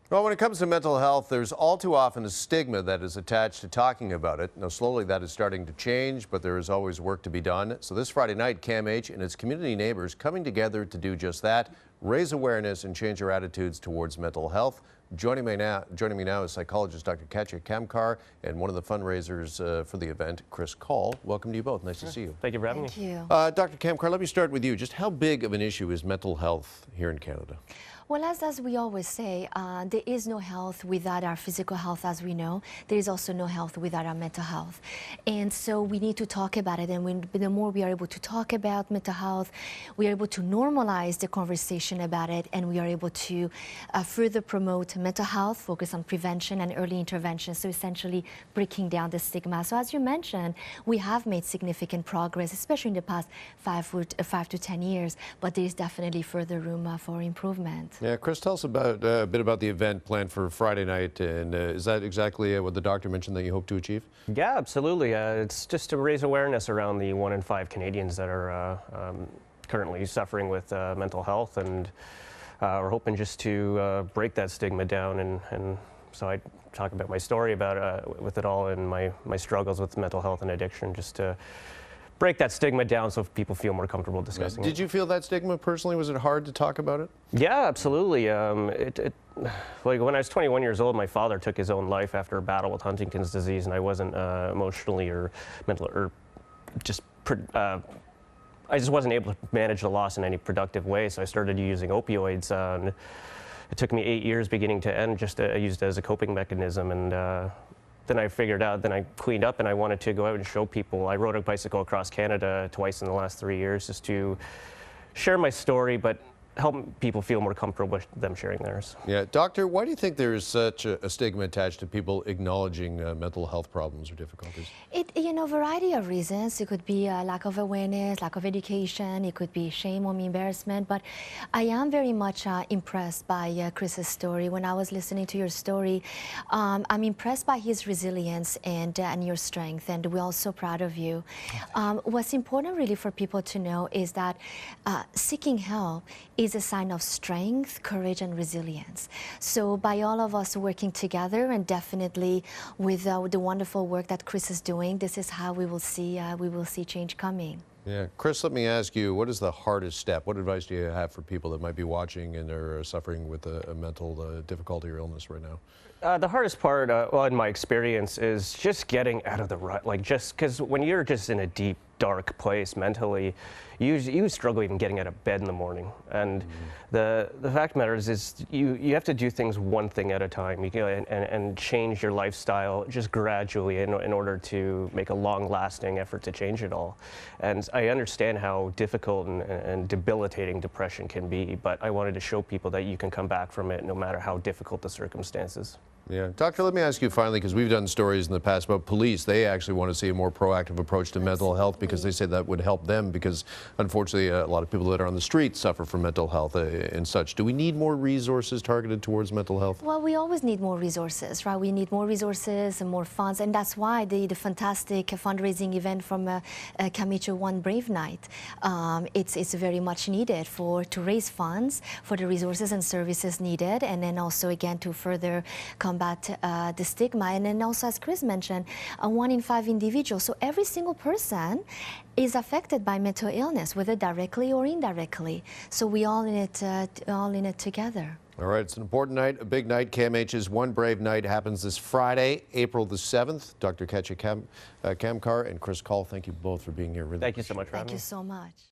Well, when it comes to mental health, there's all too often a stigma that is attached to talking about it. Now, slowly that is starting to change, but there is always work to be done. So this Friday night, CAMH and its community neighbors coming together to do just that, raise awareness and change our attitudes towards mental health. Joining me now is psychologist Dr. Katy Kamkar and one of the fundraisers for the event, Chris Call. Welcome to you both. Nice to see you. Thank you for having me. Thank you. Dr. Kamkar, let me start with you. Just how big of an issue is mental health here in Canada? Well, as we always say, there is no health without our physical health, as we know. There is also no health without our mental health. And so we need to talk about it. And the more we are able to talk about mental health, we are able to normalize the conversation about it, and we are able to further promote mental health, focus on prevention and early intervention, so essentially breaking down the stigma. So as you mentioned, we have made significant progress, especially in the past 5 to 10 years, but there is definitely further room for improvement. Yeah, Chris, tell us about a bit about the event planned for Friday night, and is that exactly what the doctor mentioned that you hope to achieve? Yeah, absolutely. It's just to raise awareness around the 1 in 5 Canadians that are currently suffering with mental health, and we're hoping just to break that stigma down. And so I talk about my story about with it all and my struggles with mental health and addiction, just to break that stigma down so people feel more comfortable discussing it. Did you feel that stigma personally? Was it hard to talk about it? Yeah, absolutely. Like when I was 21 years old, my father took his own life after a battle with Huntington's disease, and I wasn't emotionally or mentally or just I just wasn't able to manage the loss in any productive way. So I started using opioids, and it took me 8 years beginning to end. Just I used it as a coping mechanism, and then I figured out, then I cleaned up, and I wanted to go out and show people. I rode a bicycle across Canada twice in the last 3 years just to share my story, but help people feel more comfortable with them sharing theirs. Yeah, doctor, why do you think there is such a stigma attached to people acknowledging mental health problems or difficulties? Variety of reasons. It could be lack of awareness, lack of education. It could be shame or embarrassment. But I am very much impressed by Chris's story. When I was listening to your story, I'm impressed by his resilience and your strength, and we're all so proud of you. What's important really for people to know is that seeking help is a sign of strength, courage, and resilience. So by all of us working together, and definitely with the wonderful work that Chris is doing, this is how we will see change coming. Yeah, Chris, let me ask you, what is the hardest step? What advice do you have for people that might be watching and are suffering with a mental difficulty or illness right now? The hardest part, well, in my experience, is just getting out of the rut. Like, just because when you're just in a deep, dark place mentally, you struggle even getting out of bed in the morning. And the fact of the matter is you have to do things one thing at a time. You can, and change your lifestyle just gradually in order to make a long-lasting effort to change it all. And I understand how difficult and debilitating depression can be, but I wanted to show people that you can come back from it no matter how difficult the circumstances. Yeah. Doctor, let me ask you finally, because we've done stories in the past about police. They actually want to see a more proactive approach to mental health because they say that would help them, because unfortunately a lot of people that are on the street suffer from mental health and such. Do we need more resources targeted towards mental health? Well, we always need more resources, right? We need more resources and more funds, and that's why the fantastic fundraising event from CAMH One Brave Night, it's very much needed to raise funds for the resources and services needed, and then also again to further combat the stigma. And then also, as Chris mentioned, 1 in 5 individuals. So every single person is affected by mental illness, whether directly or indirectly. So we all in it together. All right, it's an important night, a big night. CAMH's One Brave Night happens this Friday, April the 7th. Dr. Katy Kamkar and Chris Call, thank you both for being here. Thank you so much for having me. Thank you so much.